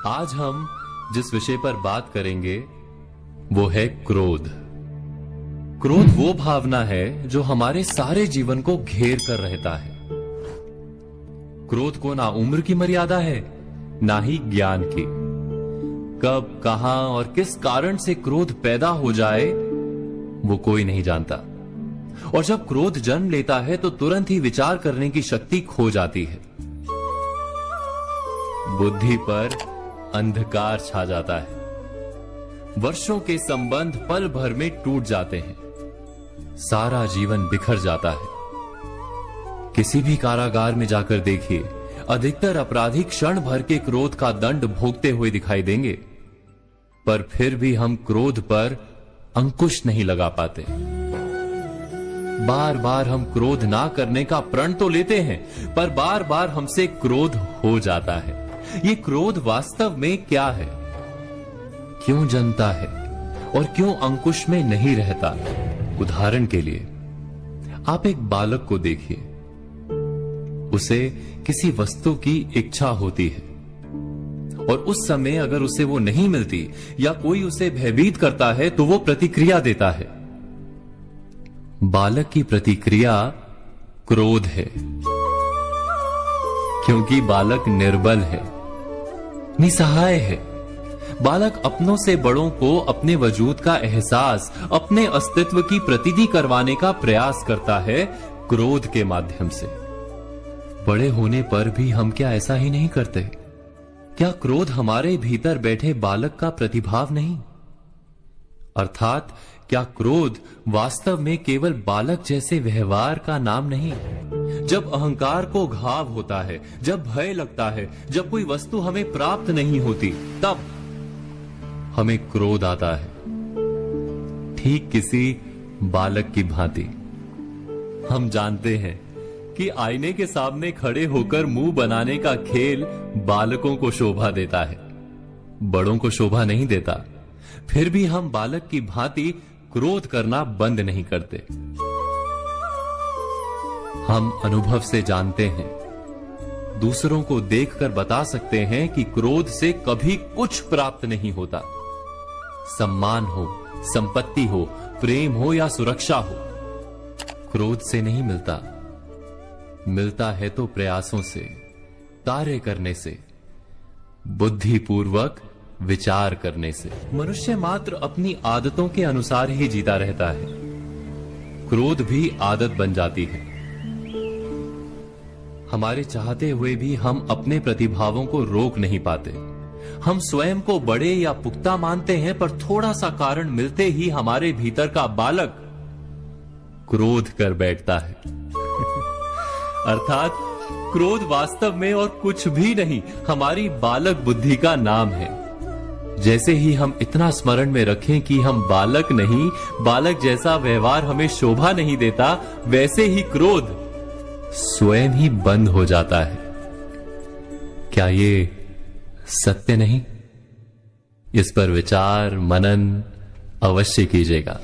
आज हम जिस विषय पर बात करेंगे वो है क्रोध। क्रोध वो भावना है जो हमारे सारे जीवन को घेर कर रहता है। क्रोध को ना उम्र की मर्यादा है, ना ही ज्ञान की। कब, कहां और किस कारण से क्रोध पैदा हो जाए वो कोई नहीं जानता। और जब क्रोध जन्म लेता है तो तुरंत ही विचार करने की शक्ति खो जाती है। बुद्धि पर अंधकार छा जाता है। वर्षों के संबंध पल भर में टूट जाते हैं। सारा जीवन बिखर जाता है। किसी भी कारागार में जाकर देखिए, अधिकतर अपराधी क्षण भर के क्रोध का दंड भोगते हुए दिखाई देंगे, पर फिर भी हम क्रोध पर अंकुश नहीं लगा पाते। बार बार हम क्रोध ना करने का प्रण तो लेते हैं, पर बार बार हमसे क्रोध हो जाता है। ये क्रोध वास्तव में क्या है, क्यों जन्मता है और क्यों अंकुश में नहीं रहता? उदाहरण के लिए आप एक बालक को देखिए। उसे किसी वस्तु की इच्छा होती है और उस समय अगर उसे वो नहीं मिलती या कोई उसे भयभीत करता है तो वो प्रतिक्रिया देता है। बालक की प्रतिक्रिया क्रोध है, क्योंकि बालक निर्बल है, निसहाय है। बालक अपनों से बड़ों को अपने वजूद का एहसास, अपने अस्तित्व की प्रतीति करवाने का प्रयास करता है क्रोध के माध्यम से। बड़े होने पर भी हम क्या ऐसा ही नहीं करते? क्या क्रोध हमारे भीतर बैठे बालक का प्रतिभाव नहीं? अर्थात क्या क्रोध वास्तव में केवल बालक जैसे व्यवहार का नाम नहीं? जब अहंकार को घाव होता है, जब भय लगता है, जब कोई वस्तु हमें प्राप्त नहीं होती, तब हमें क्रोध आता है। ठीक किसी बालक की भांति। हम जानते हैं कि आईने के सामने खड़े होकर मुंह बनाने का खेल बालकों को शोभा देता है, बड़ों को शोभा नहीं देता। फिर भी हम बालक की भांति क्रोध करना बंद नहीं करते। हम अनुभव से जानते हैं, दूसरों को देखकर बता सकते हैं कि क्रोध से कभी कुछ प्राप्त नहीं होता। सम्मान हो, संपत्ति हो, प्रेम हो या सुरक्षा हो, क्रोध से नहीं मिलता। मिलता है तो प्रयासों से, कार्य करने से, बुद्धिपूर्वक विचार करने से। मनुष्य मात्र अपनी आदतों के अनुसार ही जीता रहता है। क्रोध भी आदत बन जाती है। हमारे चाहते हुए भी हम अपने प्रतिभावों को रोक नहीं पाते। हम स्वयं को बड़े या पुख्ता मानते हैं, पर थोड़ा सा कारण मिलते ही हमारे भीतर का बालक क्रोध कर बैठता है। अर्थात क्रोध वास्तव में और कुछ भी नहीं, हमारी बालक बुद्धि का नाम है। जैसे ही हम इतना स्मरण में रखें कि हम बालक नहीं, बालक जैसा व्यवहार हमें शोभा नहीं देता, वैसे ही क्रोध स्वयं ही बंद हो जाता है। क्या ये सत्य नहीं? इस पर विचार मनन अवश्य कीजिएगा।